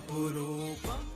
அபரூபம்.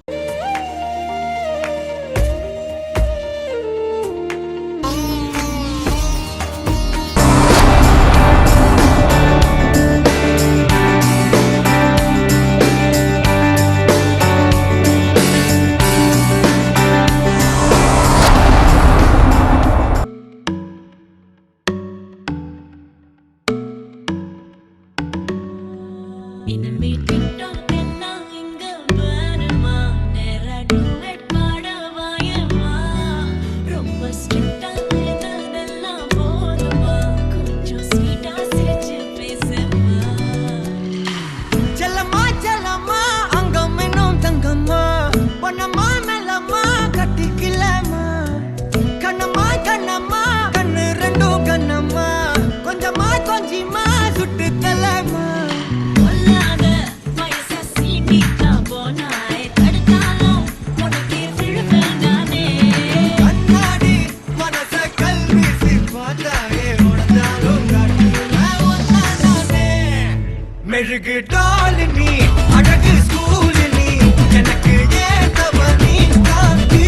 மெழுகு டால் நீ அழகு ஸ்கூல் நீ எனக்கு ஏத்தவ நீ காந்தி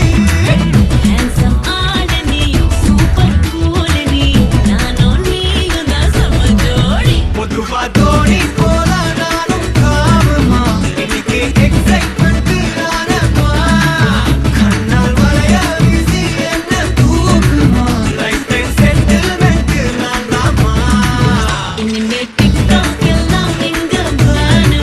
ஹேண்ட்ஸம் ஆட நீ சூப்பர் கூல் நீ நானும் நீயும் தான் சம ஜோடி பொதுவா தோணி போல நானும் காமமா இன்னைக்கு எக்ஸைட்மெண்ட் நானமா கண்ணால் வளைய வீசி என்ன தூக்குமா லைஃப் டைம் செட்டில்மெண்ட் நான் தாமா இனிமே டிக்டாக் எல்லாம் எங்க வேணுமா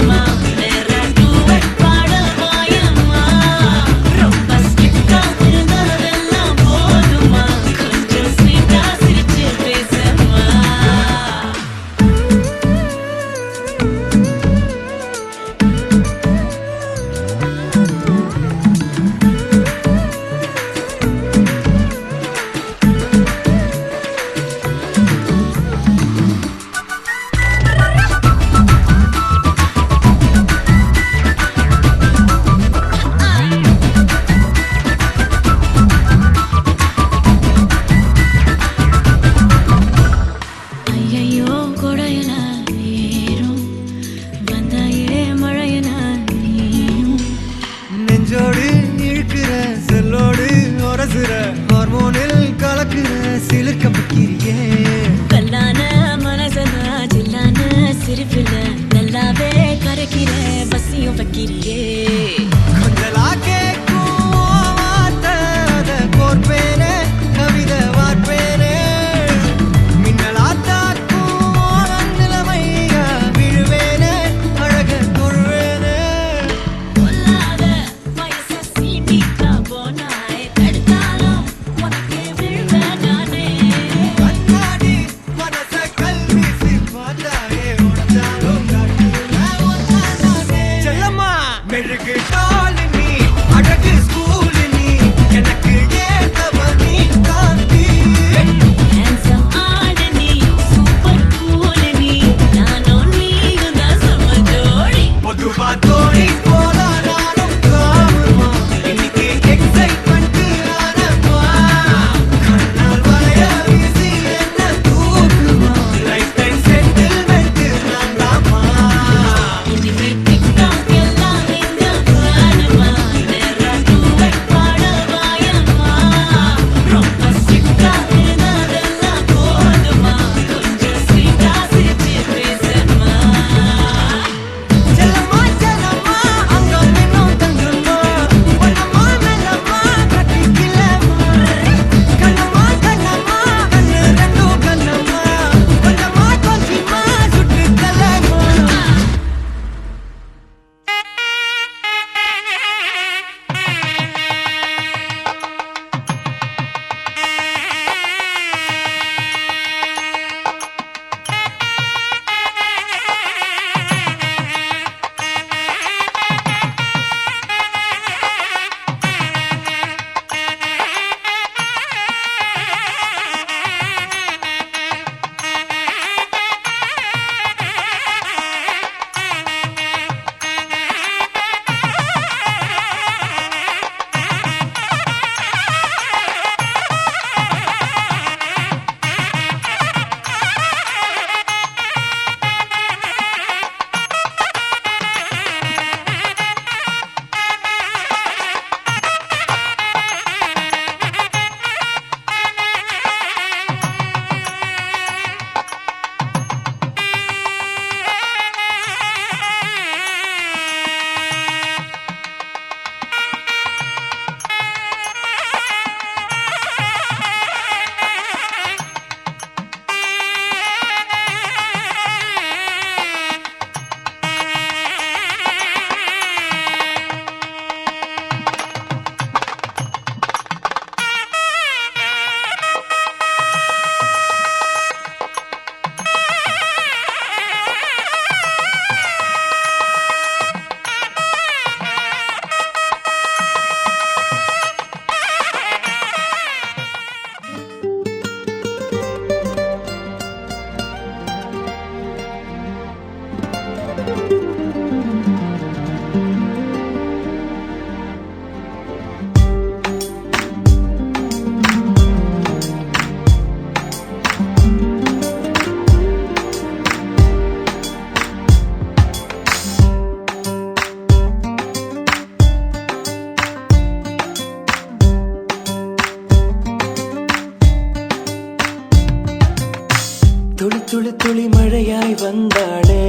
துளி துளி துளி மழையாய் வந்தாளே,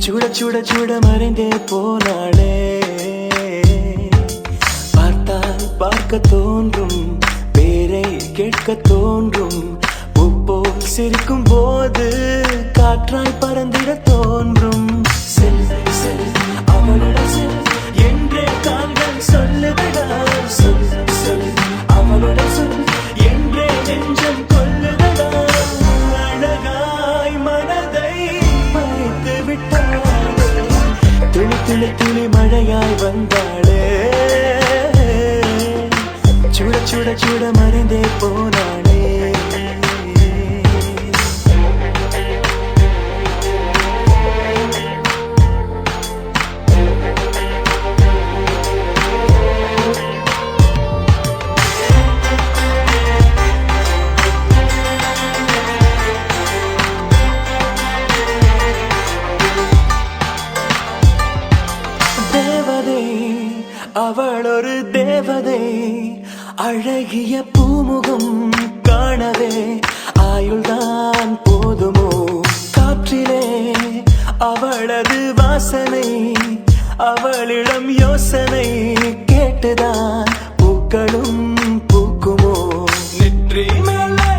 சுட சுட சுட மறைந்தே போனாளே. பார்த்தால் பார்க்க தோன்றும், பேரை கேட்க தோன்றும், பூப்போல் சிரிக்கும் போது காற்றாய் பறந்திட தோன்றும். செல் செல் அவளுடன் செல் என்றே கால்கள் சொல்லுதடா. சொல் சொல் அவளுடன் சொல் என்றே நெஞ்சம் கொல்லுதடா. அழகாய் மனதை மறைத்து விட்டாளே, துளி துளி துளி மழையாய் வந்தாளே, சுட சுட சுட மறைந்தே போனாளே. தேவதை அவள் ஒரு தேவதை, அழகிய பூமுகம் காணவே ஆயுள்தான் போதுமோ. காற்றிலே அவளது வாசனை, அவளிடம் யோசனை கேட்டுதான் பூக்களும் பூக்குமோ. நெற்றி மேலே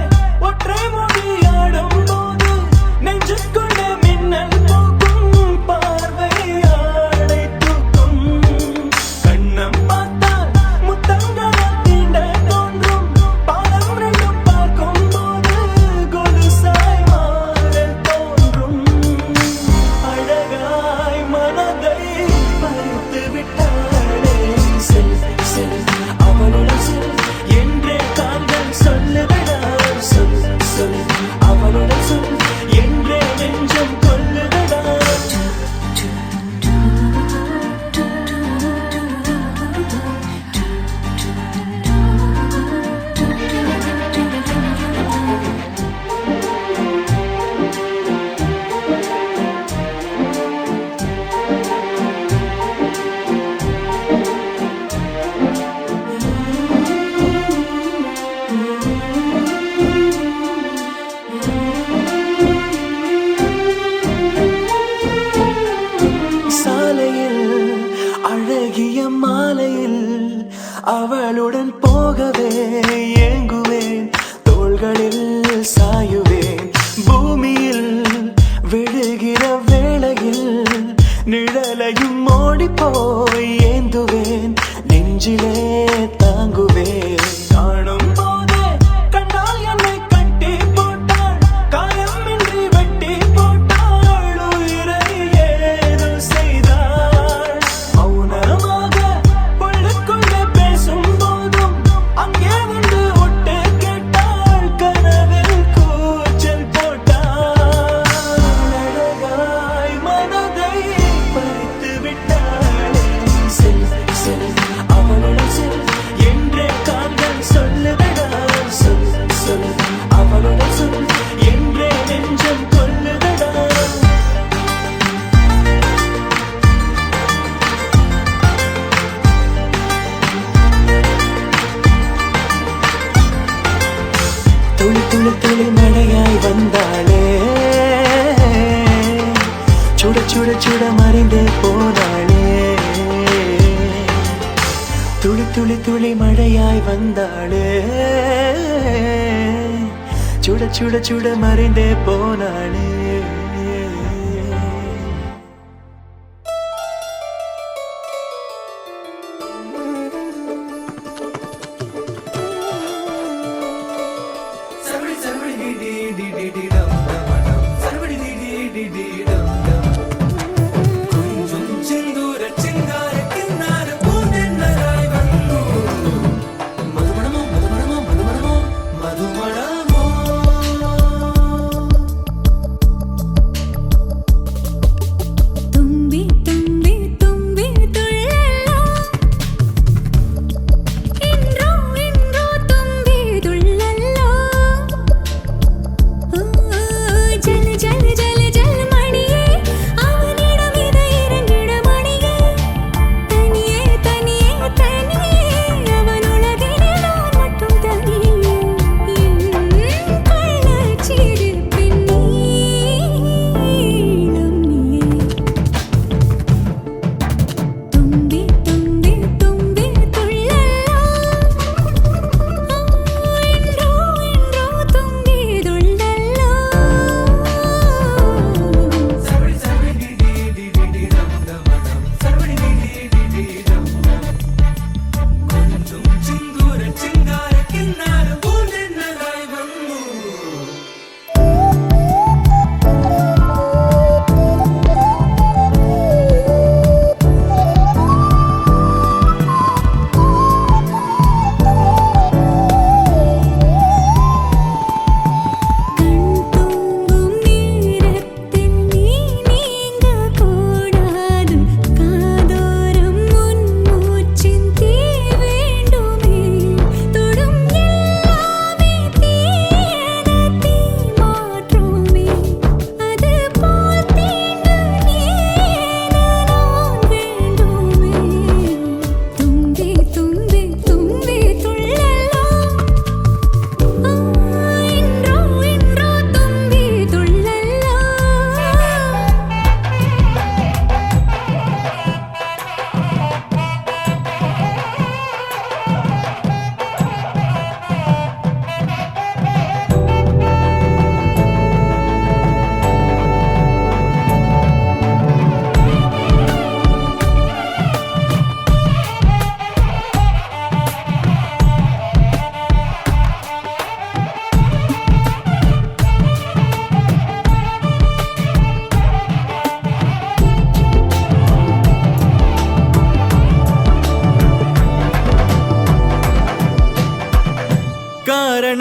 ஒற்றை மொழியாடும் போது நெஞ்சுக்குள்ள மின்னல் போக்கும், பார்வையாடை தூக்கும். கண்ணம் பார்த்தால் முத்தங்களை தீண்ட தோன்றும், பாலம் ரெண்டும் பார்க்கும் போது கொலுசாய் மாறல் தோன்றும். அழகாய் மனதை பறித்து விட்டாளே, செல் செல் அவளுடன் செல் என்றே கால்கள் சொல்லுதடா. சொல் சொல் அவளுடன் சொல் என்றே நெஞ்சம் கொல்லுதடா. சாலையில் அழகிய மாலையில் அவளுடன் போகவே ஏங்குவேன், தோள்களில் சாயுவேன். பூமியில் விழுகிற வேளையில் நிழலையும் ஓடிப்போய் ஏந்துவேன், நெஞ்சிலே தாங்குவேன். காணும் போதே கண்டால் என்னை கட்டி போட்டாள், காயமின்றி வெட்டி போட்டாள், உயிரை ஏதோ செய்தாள். மௌனமாக உள்ளுக்குள்ளே பேசும் போதும் அங்கே வந்து ஒட்டு கேட்டாள், கனவில் கூச்சல் போட்டாள். அழகாய் மனதை பறித்து விட்டாளே, செல் செல் அவளுடன் செல் என்றே கால்கள் சொல்லுதடா. சொல் சொல் அவளுடன் சொல் என்றே நெஞ்சம் கொல்லுதடா. துளி துளி துளி மழையாய் வந்தாளே, சுட சுட சுட மறைந்தே போனாளே. துளி துளி துளி மழையாய் வந்தாளே, சுட சுட சுட மறைந்தே போனாளே. Sarvadi sarvadi di di di di dum dum dum. Sarvadi di di di di dum dum. Kunjum chendura chingara kinnara poonennarai vannu. Madhumanamo madhumanamo madhumanamo madhumanamo. തുമ്പി തുമ്പി തുമ്പി തുള്ളല്ലോ, ഇൻറോ ഇൻറോ തുമ്പി തുള്ളല്ലോ.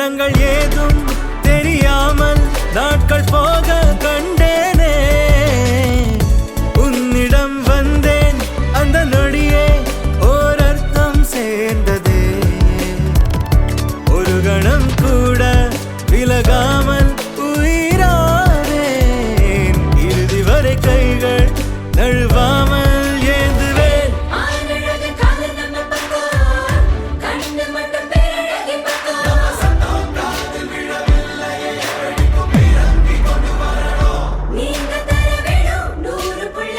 கணங்கள் ஏதும் தெரியாமல் நாட்கள் போக கண்டேனே. உன்னிடம் வந்தேன் அந்த நொடியே ஓர் அர்த்தம் சேர்ந்ததே. ஒரு கணம் கூட விலகாமல் உயிரானேன். இறுதி வரை கைகள் நழுவாமல் ஏந்துவேன். ஆனழகு காதல் நம்ம பக்கம் கண்ணு மட்டும் பேரழகி பக்கம் நீங்க தர வேணும் 100 புள்ள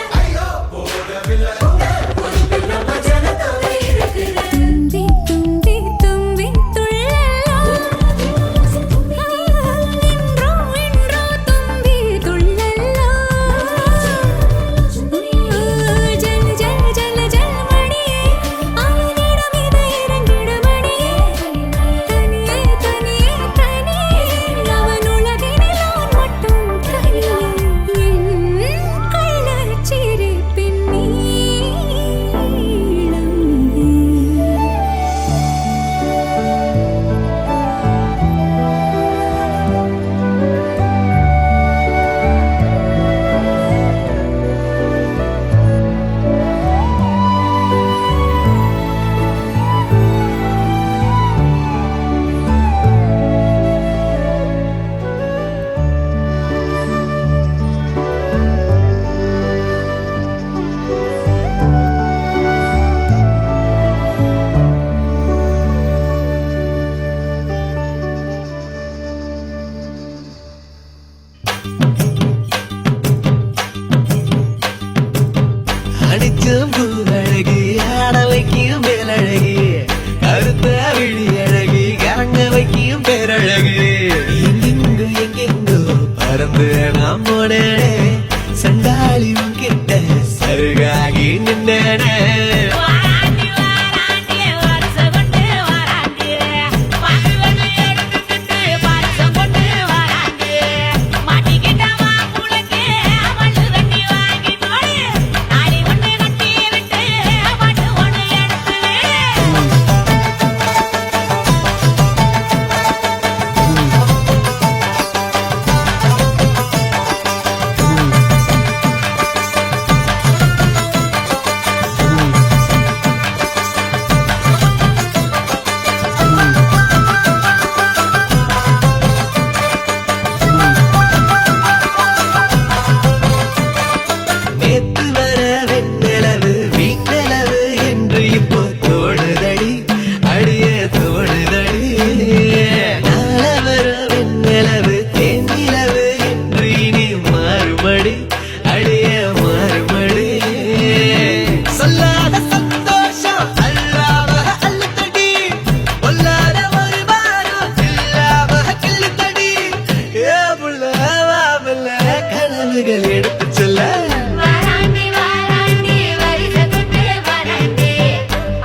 ஒரு நம்ம ஜனத்தோட இருக்குது. தும்பி தும்பி தும்பி துள்ளலாம் இன்றோ இன்றோ தும்பி துள்ளலாம். ஜல் ஜல் ஜல் ஜல் மணியே அவனிடம் இதை இறங்கிட மணியே. தனியே தனியே தனியே அவன் உலகினில் நான் மட்டும் தனியே. என் கள்ளச்சிரிப்பின் நீளம் அடிச்சும் பூவழகி ஆட வைக்கும் மேலழகி கருத்த விழி அழகி கரங்க வைக்கும் பேரழகி. எங்கெங்கோ எங்கெங்கோ பறந்து நாம் போனேனே சண்டாளி கிட்ட சருகாகி நின்றேனே. வாராண்டி வாராண்டி வருஷம் கொண்டு வாராண்டி மகிழ்வனை எடுத்துக்கிட்டு பரிசம் கொண்டு வாராண்டி. மாட்டிக்கிட்ட மாப்புளுக்கு மண்ணு தண்ணி வாங்கி போடு. தாலி ஒண்ணு கட்டி விட்டு பட்டு ஒண்ணு எடுத்து விடு. நேத்து வர வெண்ணிலவு வீண்ணிலவு என்று இப்போ தோணுதடி அடிய தோணுதடி. நாள வர வெண்ணிலவு தேனிலவு என்று இனி மாறுபடி அடிய மாறுபடி. சொல்லாத சந்தோஷம் அல்லாம அள்ளுத்தடி பொல்லாத ஒரு வாரம் இல்லாம கிள்ளுத்தடி. ஏ புள்ள வாபல்ல கனவுகள் எடுத்து சொல்ல வாராண்டி வாராண்டி வருஷம் கொண்டு வாராண்டி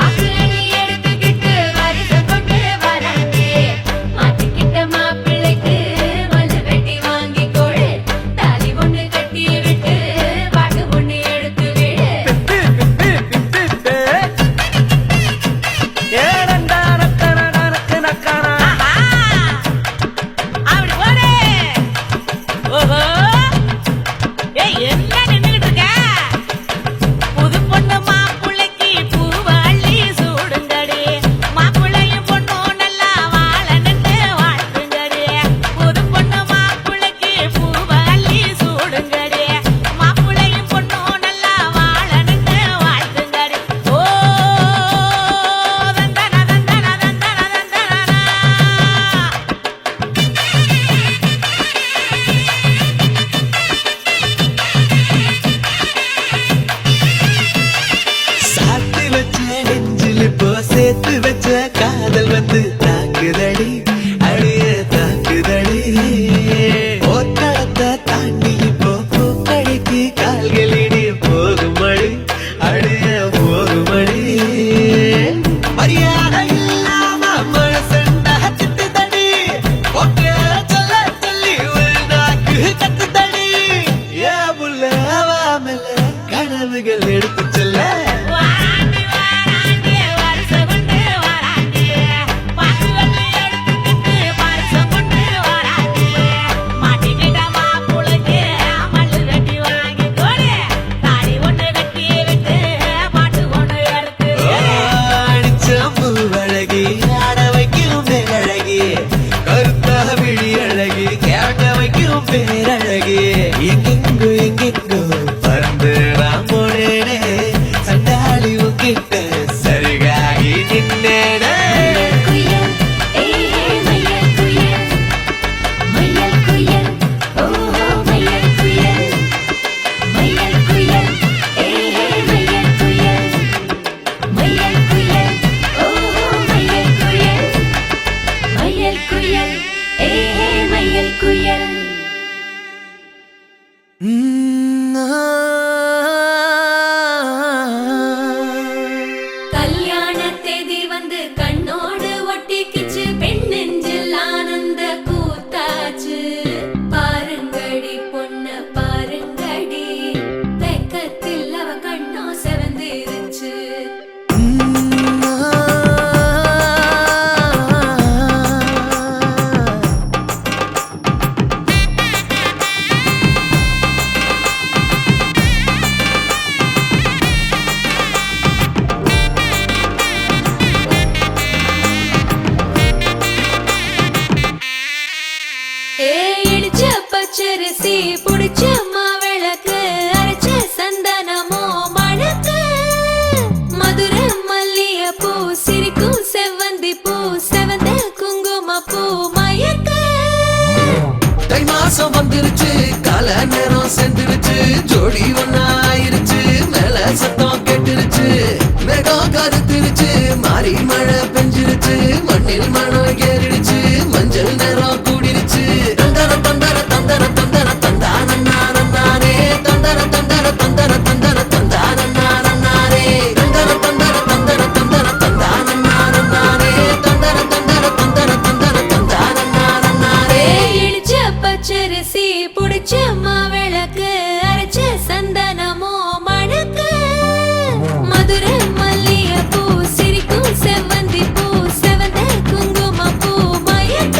அக்களி எடுத்துக்கிட்டு வருஷம் கொண்டு வாராண்டி. மாட்டிக்கிட்ட மாப்பிள்ளைக்கு மல்லு வெட்டி வாங்கி கொடு. தாலி ஒண்ணு கட்டி விட்டு பாட்டு ஒண்ணு எடுத்து விடு. ஆஹா! அப்படி போடு. ஓஹோ! ஏய், என்ன நின்னுகிட்டு இருக்க? புது பொண்ணு மாப்பிள்ளைக்கு பூவை அள்ளி சூடுங்கடி. மாப்பிள்ளையும் பொண்ணும் நல்லா வாழணுன்னு வாழ்த்துங்கடி. புது பொண்ணு மாப்பிள்ளைக்கு பூவை அள்ளி சூடுங்கடி. மாப்பிள்ளையும் பொண்ணும் நல்லா வாழணுன்னு வாழ்த்துங்கடி. ஓ தந்தன தந்தன தந்தன தந்தனா. சாத்து வச்ச நெஞ்சில் இப்போ சேர்த்து வச்ச காதல் வந்து தாக்குதடி அடிய தாக்குதடி. போர்க்களத்தை தாண்டி இப்போ பூக்கடைக்கு கால்களிடி போகுமடி அடிய போகுமடி. மரியாதை இல்லாம மனசண்டா திட்டுதடி ஒக்க சொல்ல சொல்லி ஒரு நாக்கு கத்துதடி. ஏ புள்ள வாமல கனவுகள் எடுத்து சொல்ல வாராண்டி வாராண்டி வருஷம் கொண்டு வாராண்டி பாட்டு ஒண்ணு எடுத்துக்கிட்டு உன் பேரழகே எங்கெங்கோ எங்கெங்கோ பறந்து நான் போனேனே சண்டாளி உன்கிட்ட சரிகாகி நின்னேனே குயில் மயில் குயில் மயில் குயில் ஓஹோ மயில் குயில் மயில் குயில் மயில் குயில் மயில் குயில் ஓஹோ மயில் குயில் மயில் குயில் மயில் குயில் கல்யாண தேதி வந்து கண்ணோடு ஒட்டிக்கிச்சு பெண் நெஞ்சில் ஆனந்த கூத்தாச்சு பாருங்கடி பொண்ண பாருங்கடி வெக்கத்தில் அவ கண்ணோ செவந்திருச்சு இடிச்ச பச்சரிசி புடிச்ச மாவிளக்கு அரைச்ச சந்தனமோ மணக்கு மதுரை மல்லிய பூ சிரிக்கும் செவ்வந்தி பூ செவந்த குங்கும பூ மயக்க தை மாசம் வந்துருச்சு கால நேரம் சென்றுருச்சு ஜோடி ஒன்னாயிருச்சு மேல சத்தம் கேட்டுருச்சு மேகம் கருத்துருச்சு மாறி மழை பெஞ்சிருச்சு மண்ணில் மணம் ஏறிடுச்சு மஞ்சள் நேரம் கூடிருச்சு தந்தர தந்தர தந்தர தந்தர தந்தானே தந்தர தந்தர தந்தர தந்தர தந்தானே தந்தர தந்தர தந்தர தந்தர தந்தானே தந்தர தந்தர தந்தர தந்தர தந்தானே இடிச்ச பச்சரிசி புடிச்ச மாவிளக்கு அரைச்ச சந்தனமோ மணக்கு மதுரை மல்லிய பூ சிரிக்கும் செவ்வந்தி பூ செவந்த குங்கும பூ மயக்க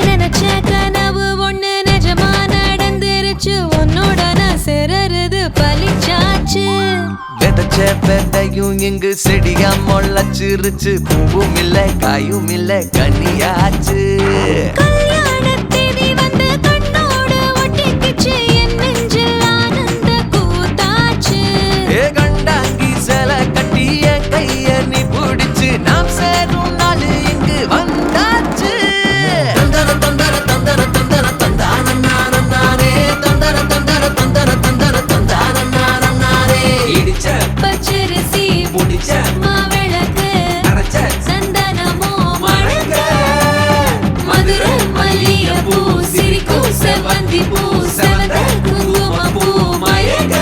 நினைச்ச கனவு ஒண்ணு நிஜமா நடந்துருச்சு உன்னோட நான் சிறருது பலிச்சாச்சு விதைச்ச விதையும் இங்கு செடியா முளைச்சிருச்சு பூவும் இல்ல காயும் இல்ல கனியாச்சு கல்யாண தேதி வந்து கண்ணோடு ஒட்டிக்கிச்சு என் நெஞ்சில் ஆனந்த கூத்தாச்சு ஏ கண்டாங்கி சில கட்டி என் கைய நீ பிடிச்சு நாம் சேரும் நாள் இங்கு வந்தாச்சு தந்தர தந்தர தந்தர தந்தர தந்தானே தந்தர தந்தர தந்தர தந்தர தந்தானே இடிச்ச பச்சரிசி புடிச்ச மாவிளக்கு அரைச்ச சந்தனமோ மணக்க மதுரை மல்லிய பூ சிரிக்கும் செவ்வந்தி பூ செவந்த குங்கும பூ மயக்க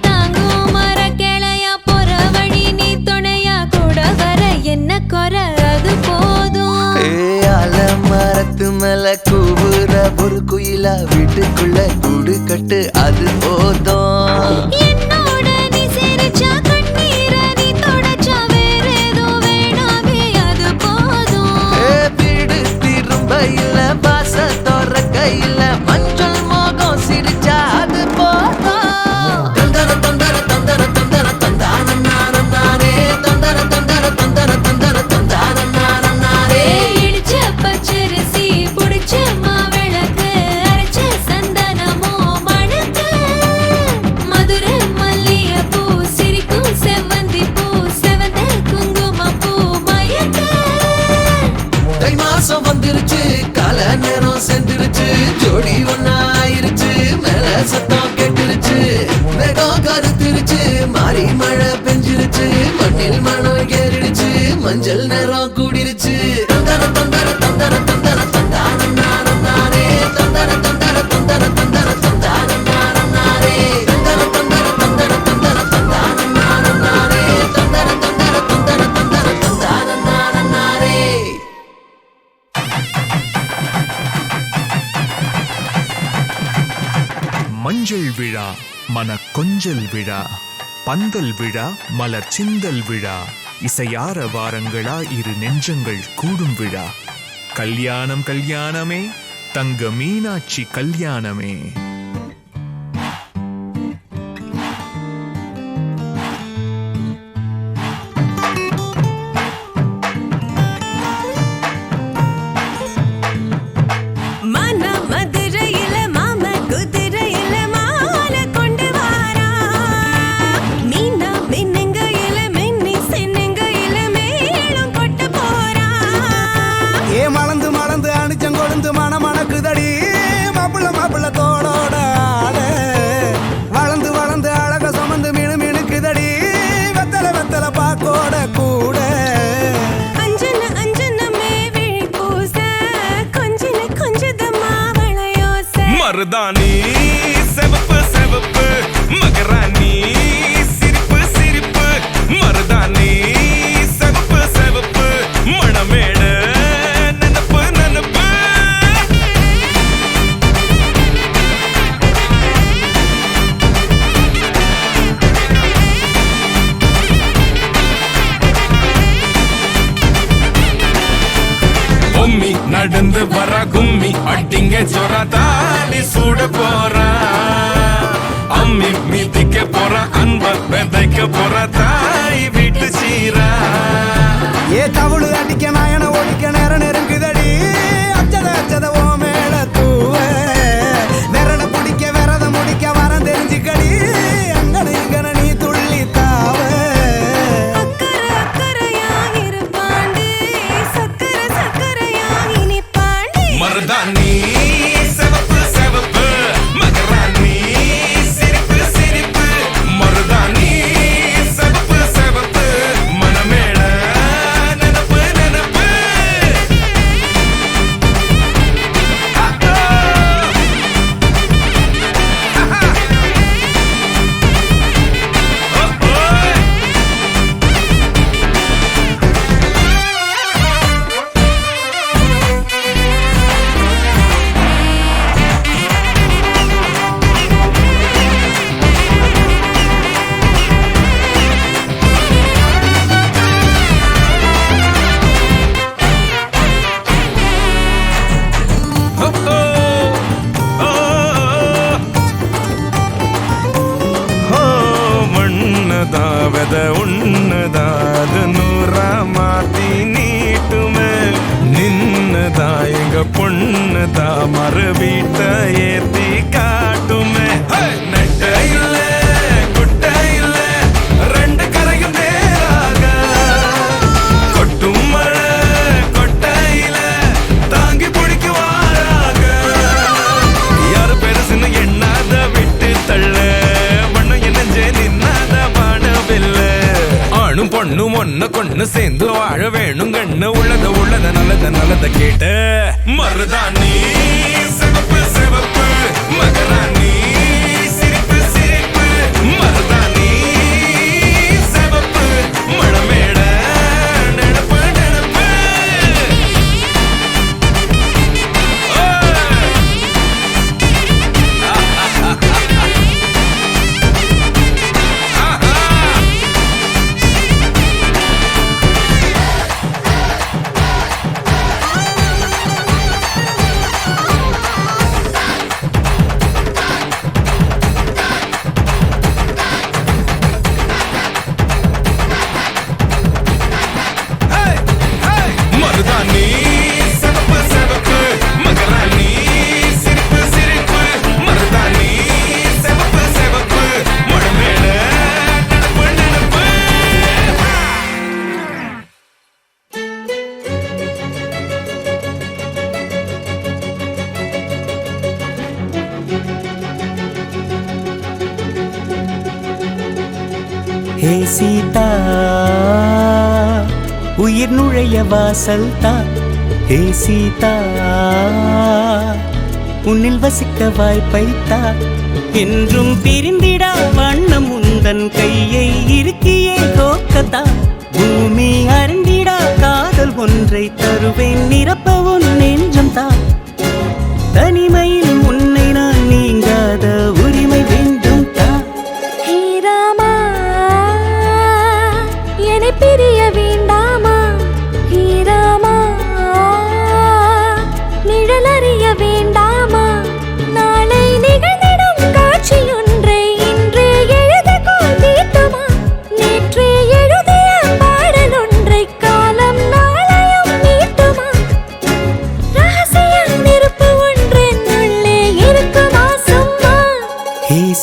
தாங்கும் மர கிளையா போற வழி நீ துணையா கூட வர என்ன குறை அது போதும் மரத்து மேல கூவுற ஒரு குயிலா வீட்டுக்குள்ள கூடு கட்டு அது போதும் என்னோட நீ சிரிச்சா கண்ணீர நீ தொடச்சா வேற ஏதோ வேணாமே அது போதும் வீடு திரும்ப இல்ல பாச தோற கையில மஞ்சள் மோகம் சிரிச்சா அது போதும் தந்தர தந்தர தந்தர தந்தர தந்தானே தந்தர தந்தர தந்தர தந்தர தந்தானே இடிச்ச பச்சரிசி புடிச்ச மாவிளக்கு அரைச்ச சந்தனமோ மணக்க மதுரை மல்லிய பூ சிரிக்கும் செவ்வந்தி பூ செவந்த குங்கும பூ மயக்க தை மாசம் வந்துருச்சு கால நேரம் சென்றுருச்சு ஜோடி ஒன்னாயிருச்சு மேல சத்தம் கேட்டுருச்சு மேகம் கருத்துருச்சு மாறி மழை பெஞ்சிருச்சு மண்ணில் மணம் ஏறிடுச்சு மஞ்சள் நேரம் கூடிருச்சு தந்தர தந்தர தந்தர தந்தர தந்தானே தந்தர மஞ்சள் விழா மன கொஞ்சல் விழா பந்தல் விழா மலர் சிந்தல் விழா இசையார வாரங்களா இரு நெஞ்சங்கள் கூடும் விழா கல்யாணம் கல்யாணமே தங்க மீனாட்சி கல்யாணமே. மருதாணி செவப்பு செவப்பு மகராணி சிரிப்பு சிரிப்பு மருதாணி செவப்பு செவப்பு மணமேட நனப்பு நனப்பு பொம்மி நடந்து வர கும்மி அட்டிங்க ஜொரதாலி சூட போறா அம்மி மீதிக்க போற அன்ப விதைக்க போற தாய் வீட்டு சீரா ஏ தவுளு அடிக்க நாயன ஒடிக்க நேரம் நெருங்குதடி அச்சத அச்சத ஓ மேல தூவ விரட பிடிக்க விரத முடிக்க வரம் தெரிஞ்சுக்கடி அங்கன இங்கன நீ துள்ளி தாவ மருதாணி செவப்பு செவப்பு மகராணி சிரிப்பு சிரிப்பு மருதாணி செவப்பு செவப்பு மணமேட நனப்பு நனப்பு மண்ணதாவத உன்னதாத நூறா மாத்தி நீட்டுமே நின்னதா எங்க பொண்ணுதா மறு வீட்ட ஏத்தி காட்டுமே நெட்ட இல்ல குட்ட இல்ல ரெண்டு கரையும் நேராக கொட்டும் மழை கொட்டையில தாங்கி பிடிக்குவாராக யாரு பெருசுன்னு எண்ணாத விட்டு தள்ள ஆணும் பொண்ணும் ஒன்ன கொண்டு சேர்ந்து வாழ வேணும் கண்ணு உள்ளத உள்ளத நல்லத நல்லத கேட்டு மருதாணி சிவப்பு சிவப்பு மகராணி சிரிப்பு சிரிப்பு மருதாணி சிவப்பு மணமேட நெனப்பு நெனப்பு மருதாணி செவப்பு செவப்பு மகராணி சிரிப்பு சிரிப்பு மருதாணி செவப்பு செவப்பு மணமேட நனப்பு நனப்பு ஹே சீதா உயிர் நுழைய வாசல் தான் ஹே சீதா உன்னில் வசிக்க வாய்ப்பை தா என்றும் பிரிந்திடா வண்ணம் உந்தன் கையை இருக்கியே கோக்கத்தா பூமி அறிந்திடா காதல் ஒன்றை தருவேன் நிரப்ப உன் நெஞ்சம் தான் தனிமையில் உன்னை நான் நீங்காத உரிமை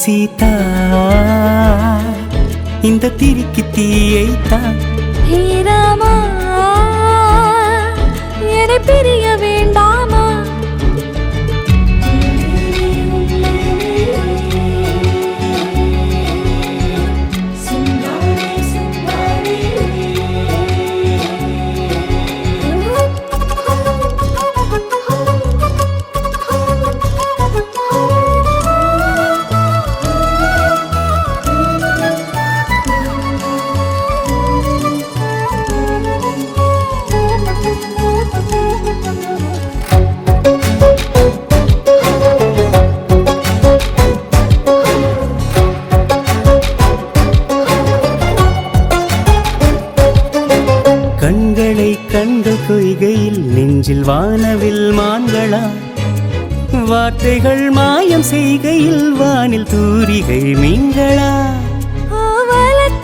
சீதா இந்த திரிக்கு தீயைத்தா ஹே ராமா என்னை பிரிய வேண்டாமா கண்களை கண்ட கொய்கையில் நெஞ்சில் வானவில் மான்களா வார்த்தைகள் மாயம் செய்கையில் வானில் தூரிகை மீன்களா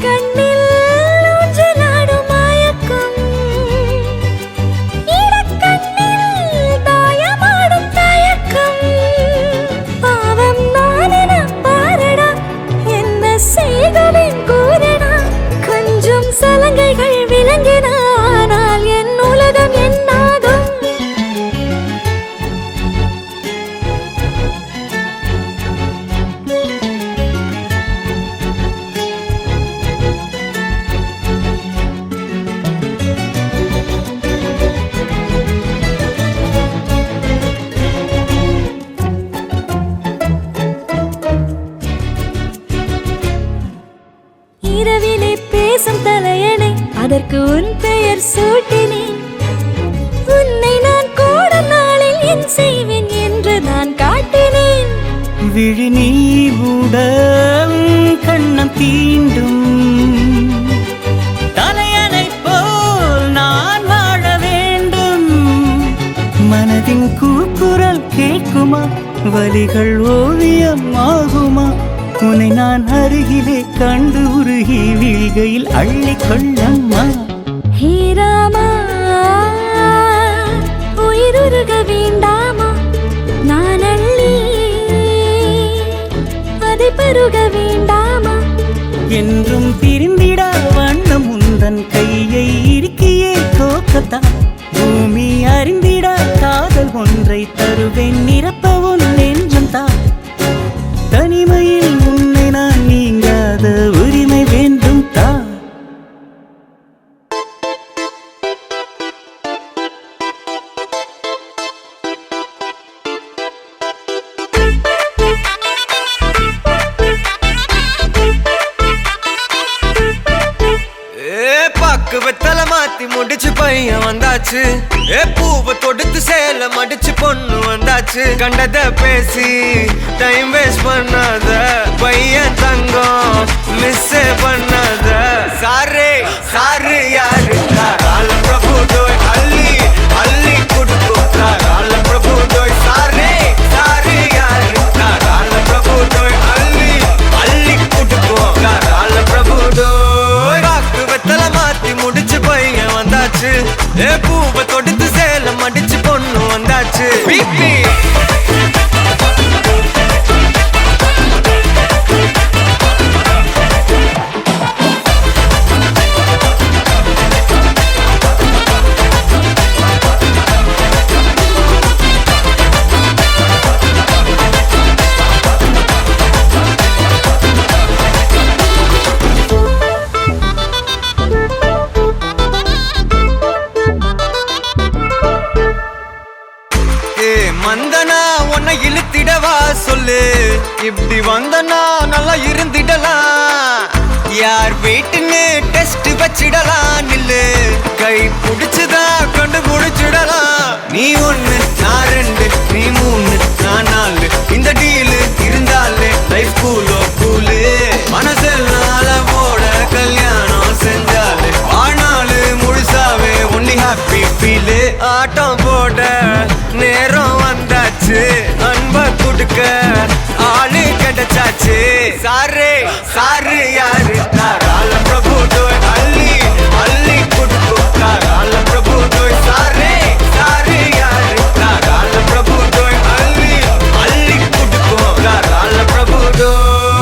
கண்ணில் ஊஞ்சலாடும் மயக்கம் இடக்கண்ணில் தாயமாடும் தயக்கம் பாவம் நானென பாரடா என்ன செய்தவன் கூறடா கொஞ்சம் சலங்கைகள் விளங்கின ஆனால் என் உலகம் என்னாகும் இரவிலே பேசும் தலையணை அதற்கு உன் பெயர் சூட்டினேன் உன்னை நான் கூட நாளில் என் செய்வேன் என்று நான் காட்டினேன் விழி நீ உடல் கண்ணம் தீண்டும் தலையணை போல் நான் வாழ வேண்டும் மனதின் கூக்குரல் கேட்குமா வலிகள் ஓவியம் ஆகுமா உன்னை நான் அருகிலே கண்டு உருகி வீழ்கையில் அள்ளிக் கொள்ளம்மா ஹே ராமா உயிருருக வேண்டாமா நான் அள்ளி அதை பருக வேண்டாமா என்றும் பிரிந்திடா வண்ணம் உந்தன் கையை இறுக்கியே கோக்கத்தான் பூமி அறிந்திடா காதல் ஒன்றை தருவேன் நிரப்ப உன் நெஞ்சம் தான் தனிமையில் உன்னை நான் நீங்காத உரிமை வேண்டும் தா பாக்கு வெத்தல மாத்தி முடிச்சு பையன் வந்தாச்சு பூவை தொடுத்து சேல மடிச்சு பொண்ணு வந்தாச்சு கண்டத பேசி டைம் வேஸ்ட் பண்ணாத பையன் தங்கம் மிஸ் பண்ணாத சாரு சாரு யாரு கால பிரபு டோய் அள்ளி அள்ளி குடுக்கு கால பிரபு டோய் சாரு சாரு யாரு கால பிரபு டோய் அள்ளி அள்ளி குடுக்கு கால பிரபு டோய் பாக்கு வெத்தல மாத்தி முடிச்சு பையன் வந்தாச்சு பூவை தொடுத்து சேல மடிச்சு பொண்ணு வந்தாச்சு பிபி மந்தனா உன்னை இழுத்திடவா சொல்லு இப்படி வந்தனா நல்லா இருந்திடலாம் யார் வீட்டுன்னு டெஸ்ட் வச்சிடலாம் நில்லு கை புடிச்சுதா கண்டு முடிச்சிடலாம் நீ ஒண்ணு நான் ரெண்டு நீ மூணு நான் நாலு இந்த டீலு இருந்தாலே லைஃப் கூலோ கூலு மனசெல்லாம் போட கல்யாணம் செஞ்சாலே ஆனாலு முழுசாவே ஒன்லி ஹாப்பி ஃபீலு ஆட்டம் போட நேரம் வந்தாச்சு அன்ப கொடுக்க ஆளு கிடைச்சாச்சு சாரு சாரு யாரு கால பிரபு டோய் அள்ளி அள்ளி கொடுக்கு கால பிரபு டோய் சாரு சாரு யாரு கால பிரபு டோய் அள்ளி அள்ளி கொடுக்கு கால பிரபு டோய்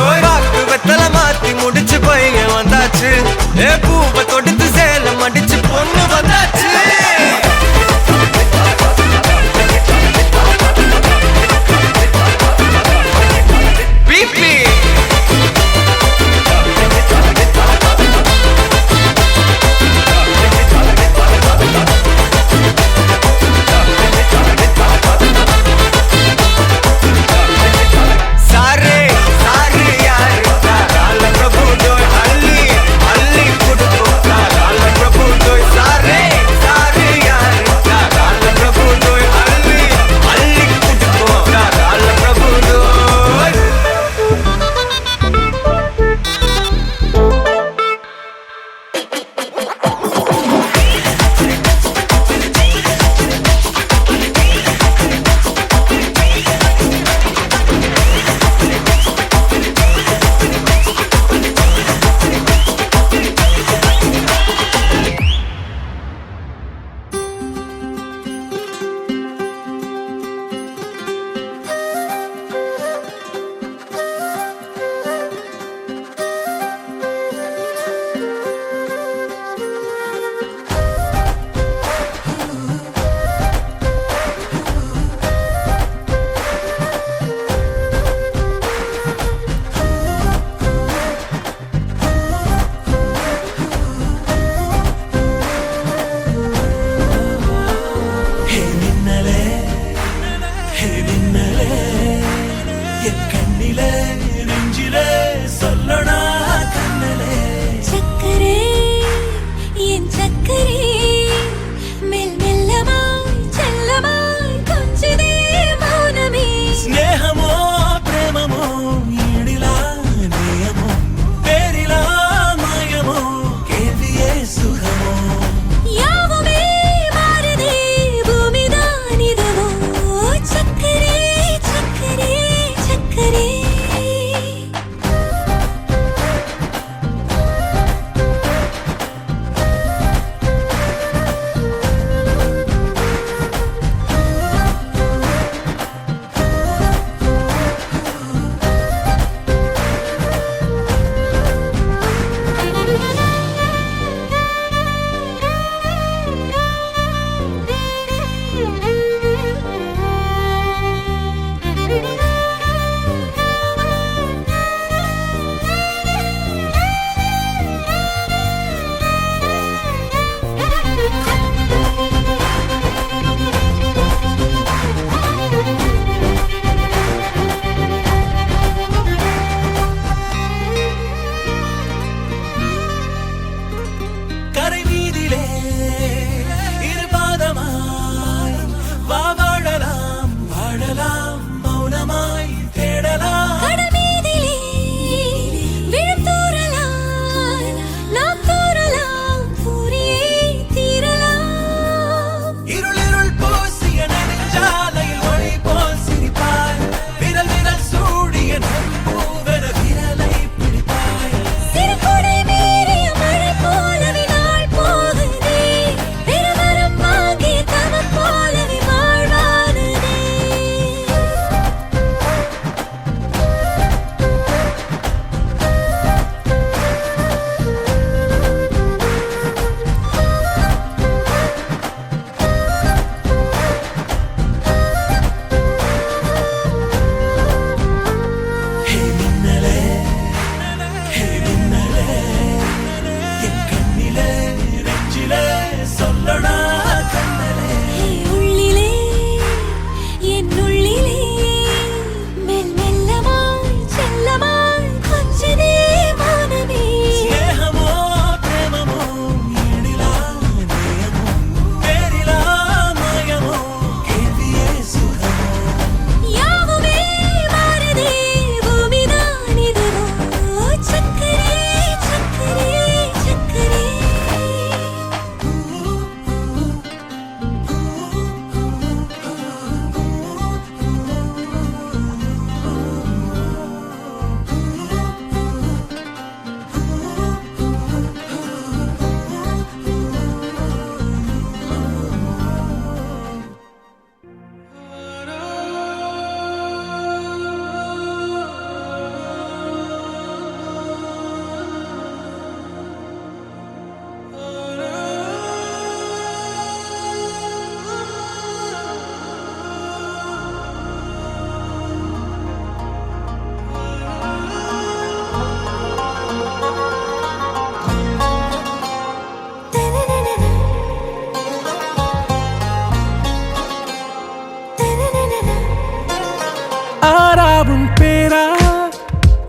ஆறாவும் பேரா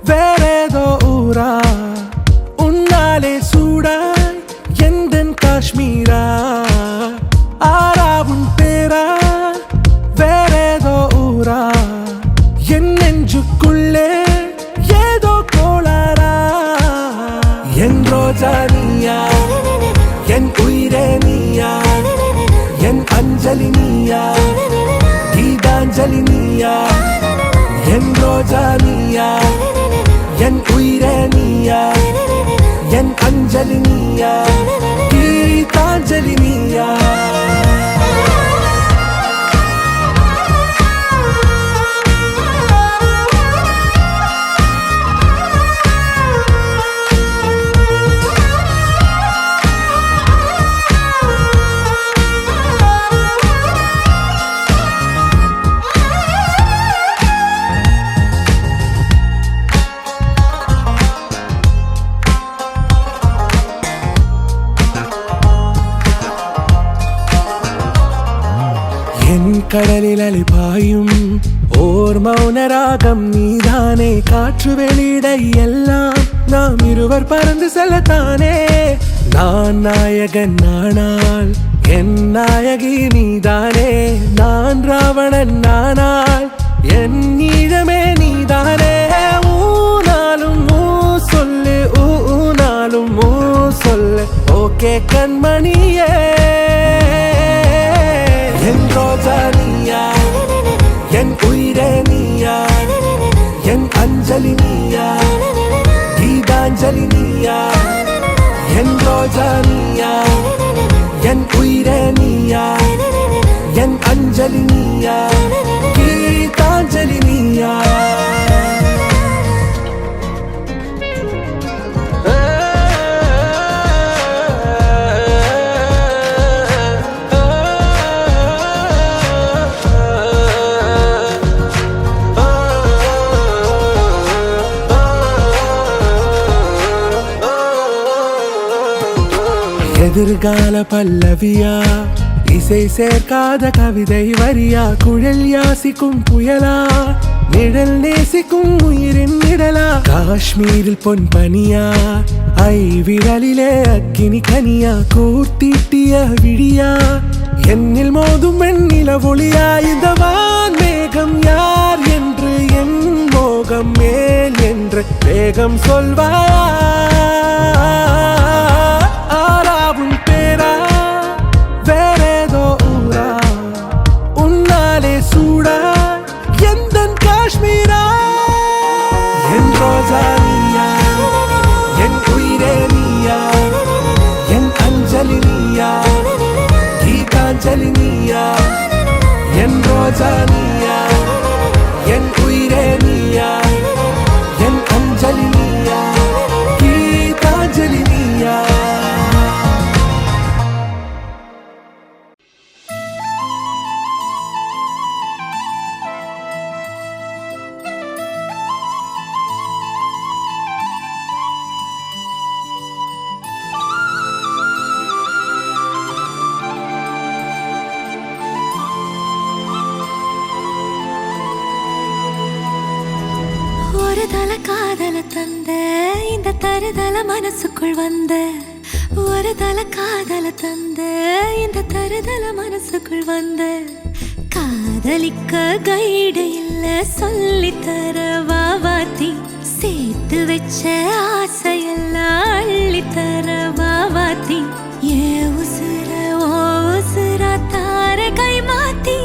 வேறேதோ ஊரா உன்னாலே சூடாய் எந்தன் காஷ்மீரா ஆறாவும் பேரா வேறேதோ ஊரா என் நெஞ்சுக்குள்ளே ஏதோ கோளாரா என் ரோஜா நீயா என் உயிரே நீயா என் அஞ்சலி நீயா கீதாஞ்சலி நீயா என் ரோஜா நீயா என் உயிரே நீயா என் அஞ்சலி நீயா கீதாஞ்சலி நீயா கடலில் அலைபாயும் ஓர் மௌனராகம் நீதானே காற்று வெளியிட எல்லாம் நாம் இருவர் பறந்து செல்லத்தானே நான் நாயகன் நானால் என் நாயகி நீதானே நான் ராவணன் நானால் என் ஈழமே நீதானே ஊனாலும் ஊ சொல்லு ஊனாலும் ஊ சொல்லு ஓகே கண்மணியே என் ரோஜா நீயா என் உயிரே நீயா என் அஞ்சலி நீயா கீதாஞ்சலி நீயா என் ரோஜா நீயா என் உயிரே நீயா என் அஞ்சலி நீயா கீதாஞ்சலி நீயா எதிர்கால பல்லவியா இசை சேர்க்காத கவிதை வரியா குழல் யாசிக்கும் புயலா நிழல் நேசிக்கும் உயிரின் நிழலா காஷ்மீரில் பொன் பனியா ஐ விரலிலே அக்கினி கனியா கூர்த்தீட்டிய விழியா என்னில் மோதும் வெண்ணில ஒளியா இந்த வான் மேகம் யார் என்று என் மோகம் மேல் என்று வேகம் சொல்வாயா ஆறாவும் பேரா வேறேதோ ஊரா உன்னாலே சூடா எந்தன் காஷ்மீரா என் ரோஜா நீயா என் உயிரே நீயா என் அஞ்சலி நீயா கீதாஞ்சலி நீயா என் ரோஜா நீயா என் உயிரே நீயா என் அஞ்சலி நீயா கீதாஞ்சலி நீயா ஒரு தல காதல தந்த இந்த தருதல மனசுக்குள் வந்த ஒரு தல காதல தந்த இந்த தருதல மனசுக்குள் வந்த காதலிக்க கைடு இல்ல சொல்லித்தர வாவாத்தி சேர்த்து வச்ச ஆசையெல்லாம் அள்ளித்தர வாவாத்தி ஏ உசுர ஓ உசுரா தார கை மாத்தி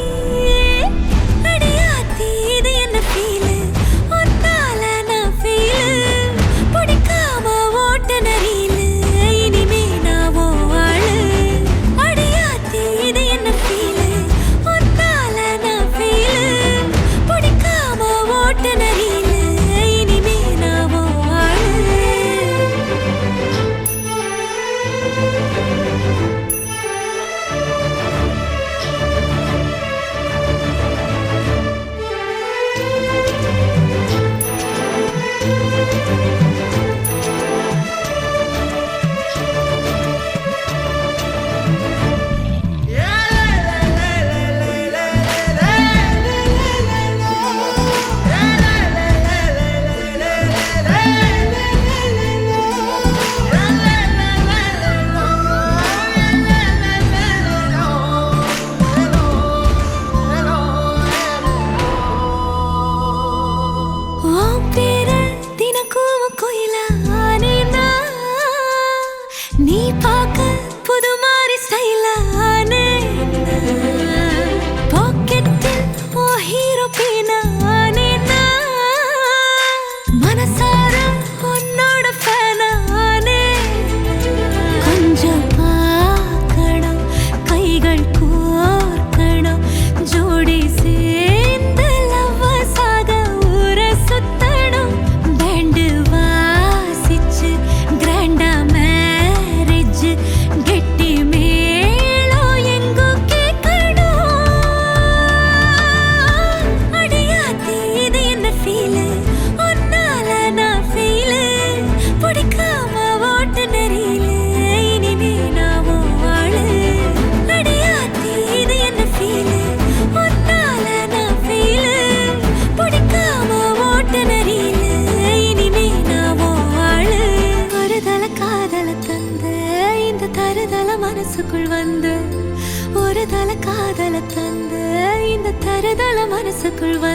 அடியாத்தி இது என்ன ஃபீலு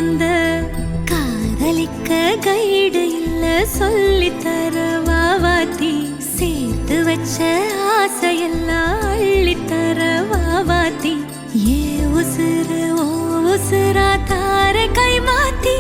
வந்த காதலிக்க கைடு இல்ல சொல்லித்தர வாவாத்தி சேர்த்து வச்ச ஆசையெல்லாம் அள்ளித்தர வாவாத்தி ஏ உசுறு ஓ உசுரா தார கை மாத்தி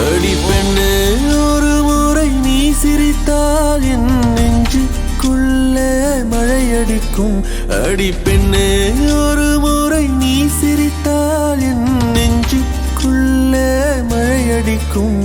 அடி பெண்ணே ஒரு முறை நீ சிரித்தால் என் நெஞ்சுக்குள்ளே மழையடிக்கும் அடி பெண்ணே ஒரு முறை நீ சிரித்தால் என் நெஞ்சுக்குள்ளே மழையடிக்கும்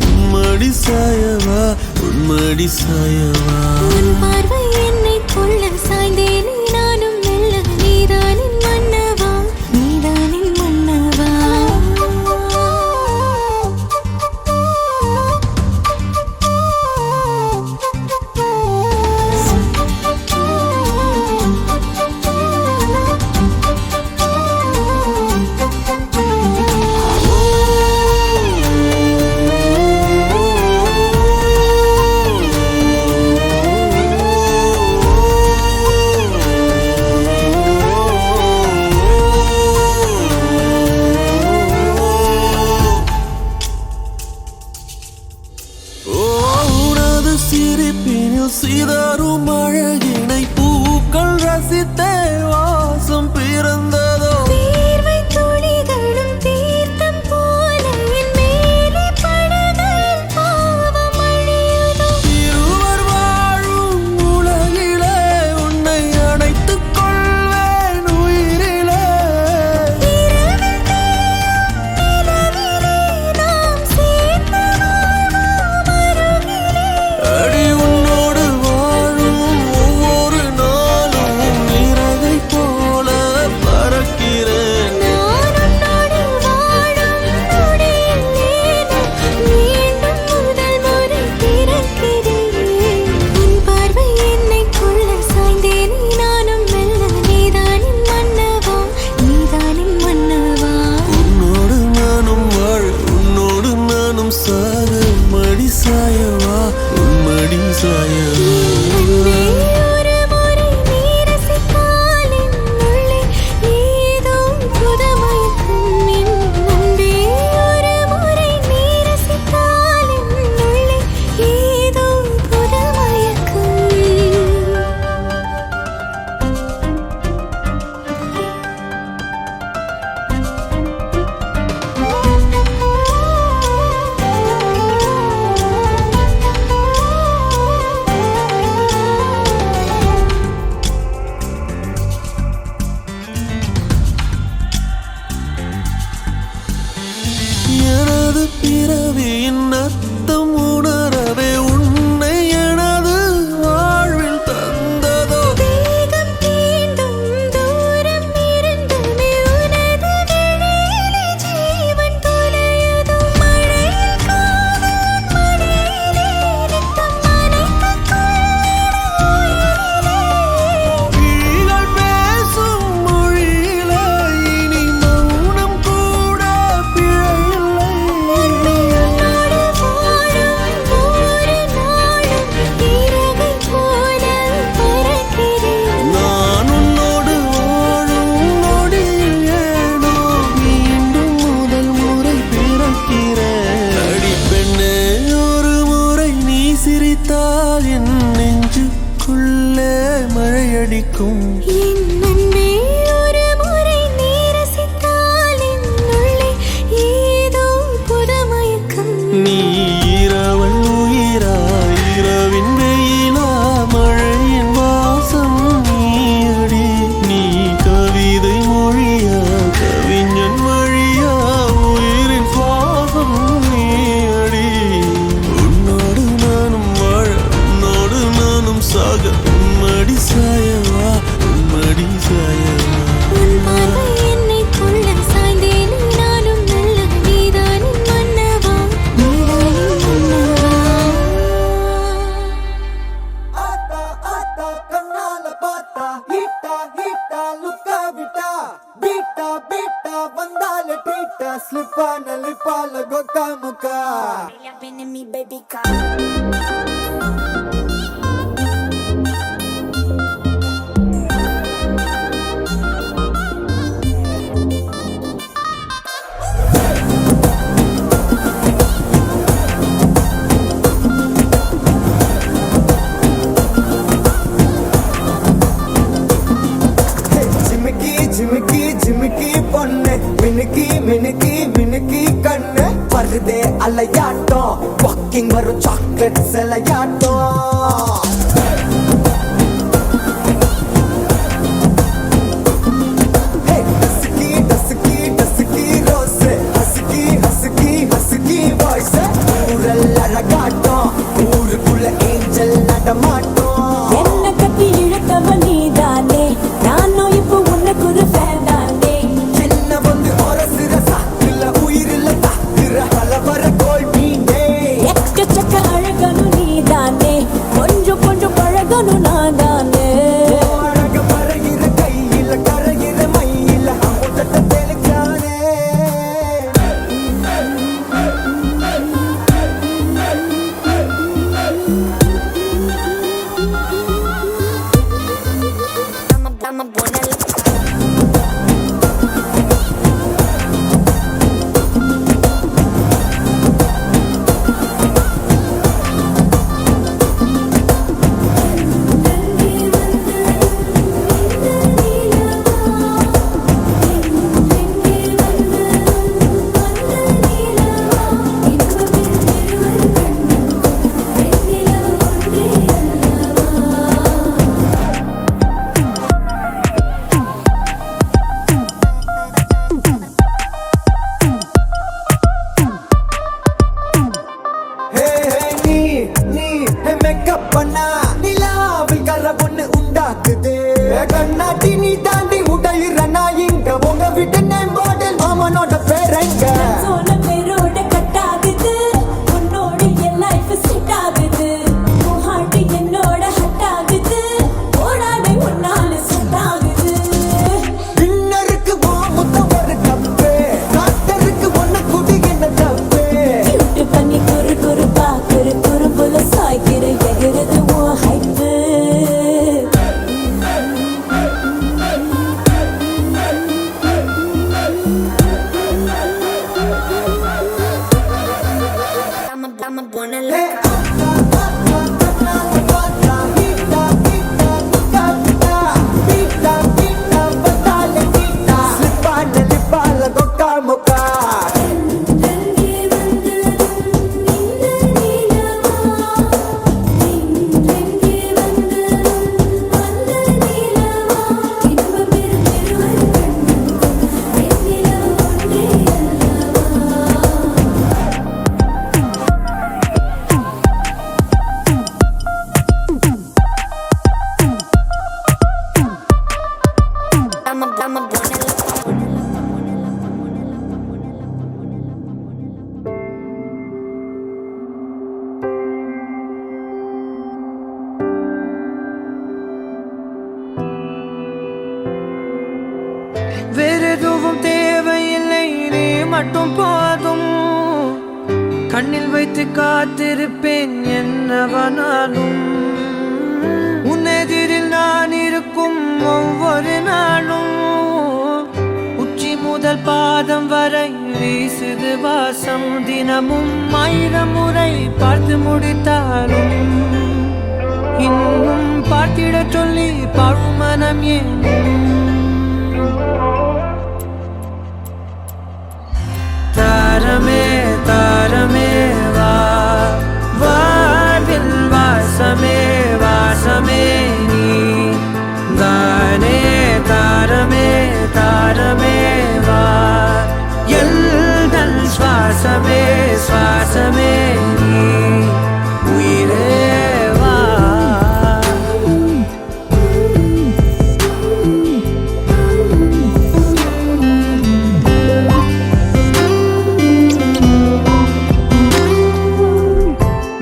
உன்மடி சாயவா உன்மடி சாயவா உன் பார்வை என்னை கொள்ள சாய்ந்தேனே நானும் மெல்ல நீதானின் மன்னவா நீதானின் மன்னவா சிரிப்பினில் சிதறும் அழகினை பூக்கள் ரசித்தே வாசம் பிறந்ததோ தீர்வை துளிகளும் தீர்த்தம் போல என் மேலே படுகையில் பாவம் அழியுதோ இருவர் வாழும் உலகிலே உன்னை அணைத்துக் கொள்வேன் உயிரிலே இரவில் தேயும் நிலவிலே நாம் சேர்ந்து வாழ்வோம் அருகிலே அடி உன்னோடு வாழும் ஒவ்வொரு நாளும் இறகை போல பறக்கிறேன் நான் உன்னோடு வாழும் நொடியில் மீண்டும் முதல் முறை பிறக்கிறேன் உன் பார்வை என்னை கொள்ள சாய்ந்தேனே நானும் மெல்ல நீதானின் மன்னவா நீதானின் மன்னவா உன்னோடு நானும் வாழ உன்னோடு நானும் சாக மடி சாயவா உன்மடி சாயவா அன்பே ஒரு முறை நீ ரசித்தால் என் உள்ளே ஏதோ புதுமயக்கம் என் அன்பே ஒரு முறை நீ ரசித்தால் என் உள்ளே ஏதோ புதுமயக்கம் எனது பிறவியின் அர்த்தம் உணரவே உன்னை எனது வாழ்வில் தந்ததோ தேகம் தீண்டும் தூரம் இருந்துமே உனது விழியிலே ஜீவன் தொலையுதோ மழையில் காதல் மடியிலே நித்தம் நனைத்துக் கொள்ளிட உயிரிலே கிளிகள் பேசும் மொழியிலே இனி மௌனம் கூட பிழையில்லை உன்னோடு வாழும் ஒவ்வொரு நாளும் இறகை போல பறக்கிறேன் நான் உன்னோடு வாழும் நொடியில் ஏனோ மீண்டும் முதல் முறை பிறக்கிறேன் அடி பெண்ணே ஒரு முறை நீ சிரித்தால் என் நெஞ்சுக்குள்ளே மழையடிக்கும் என் அன்பே ஒரு முறை நீ ரசித்தால் என் உள்ளே muka, slip on a lip all a goka muka. in me, baby, come. ஜிமிக்கி ஜிமிக்கி ஜிமிக்கி பொண்ணு மினுக்கி மினுக்கி மினுக்கி கண்ணு வருதே அலையாட்டம் வாக்கிங் வரும் சாக்லேட் சிலையாட்டம் dusky dusky dusky rose husky husky husky voice ஊரல் அழகாட்டம் ஊருக்குள்ள ஏஞ்சல் நடமாட்டம் என்ன கட்டி இழுத்தவ நீதானே நானும் இப்போ உனக்கு ஒரு ஃபேன் தானே என்ன வந்து ஒரசுற சாக்குல உயிரில்ல தாக்குற பலவர கோல் மீனே எக்கச்சக்க அழகனும் நீதானே கொஞ்சம் கொஞ்சம் பழகனும் நான் தானே அழக பறகிற கையில கரைகிற மயில அமுதத்தை தெளிச்சானே I'm a buena. மேக்கப் பண்ணா நிலாவில் கர ஒண்ணு உண்டாக்குது கண்ணாடி நீ தாண்டி உடையிற நான் இங்க உங்க வீட்டு நேம் மாடல் மாமனோட பேரங்க சோன பேரோட கட் ஆகுது உன்னோட என் லைஃப் செட் ஆகுது உன் ஹார்ட் என்னோட ஹட் ஆகுது ஓடாடை உன்னால செட் ஆகுது டின்னருக்கு முத்தம் ஒரு கப்பு டாக்டருக்கு ஒண்ணு குடி என்ன தப்பு கியூட் பண்ணி குறு குறு பாக்குற குறும்புல சாய்க்கிற எகிறது உன் hype I'm a buena loca. I'm a buena loca. வேறெதுவும் தேவையில்லை நீ மட்டும் போதும் கண்ணில் வைத்து காத்திருப்பேன் என்னவனாலும் உன்னெதிரில் நான் இருக்கும் ஒவ்வொரு நாளும் உச்சி முதல் பாதம் வரை வீசுது வாசம் தினமும் 1000 முறை பார்த்து முடித்தாலும் இன்னும் பார்த்திட சொல்லி பழுமனம் ஏன் தாரமே தாரமே வா வாழ்வில் வாசமே வாசமே நீ தானே தாரமே தாரமே வா எல்தன் சுவாசமே சுவாசமே நீ உயிரே வா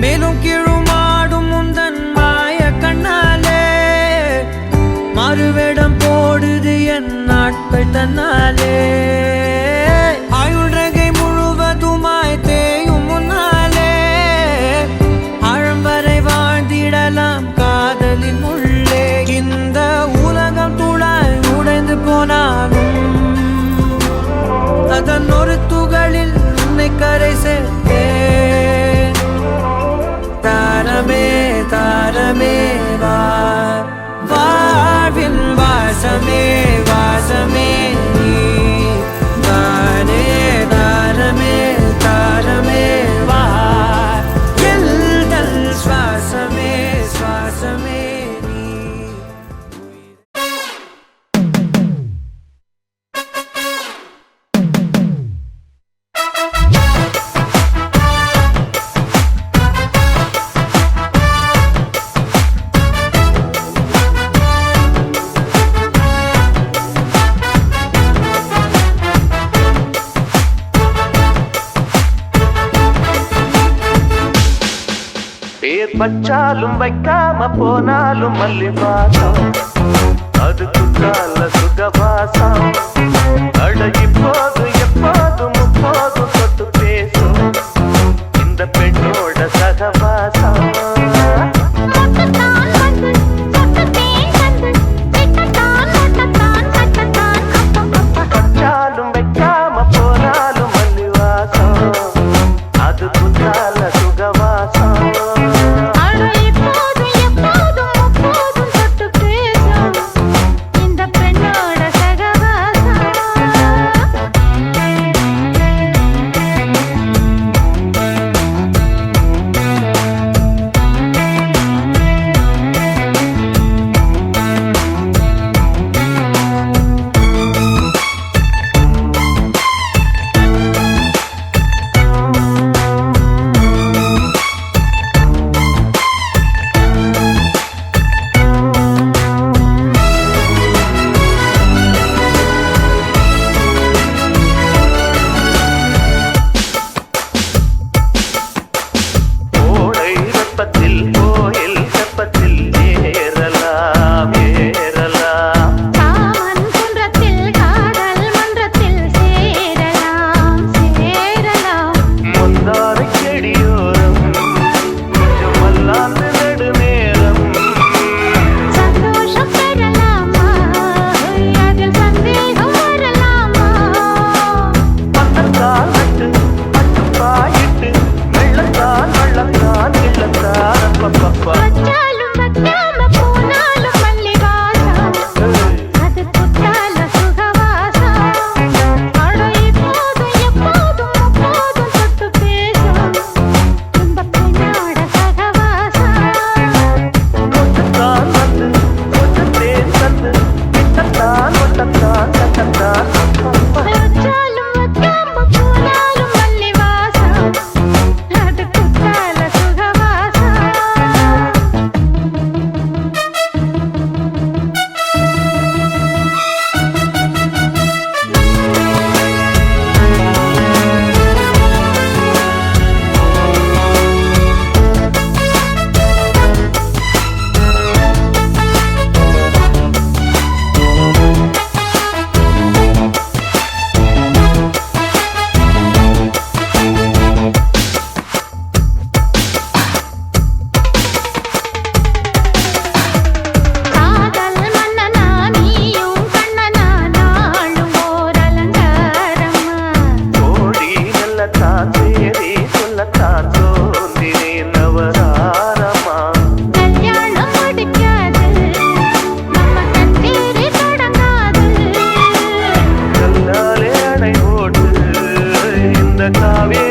மேலும் கீழுமாடும் முந்தன் மாய கண்ணாலே மாறுவேடம் போடுது என் நாட்கள் தன்னாலே ஆயுள் கரை சேர்த்தேன். தாரமே தாரமே வா, வாழ்வின் வாசமே வாசமே நீ தானே. தாரமே தாரமே வா, எல்தல் சுவாசமே சுவாசமே நீ. பேர் பச்சாலும் வைக்காம போனாலும் மல்லி வாசம், அது குற்றால சுகவாசம். அழகி போது எப்போதும் முப்போதும் தொட்டு பேசும் இந்த பெண்ணோட சகவாசம். பச்சாலும் வைக்காம போனாலும் மல்லி வாசம், அது குற்றால சுகவாசம். காவே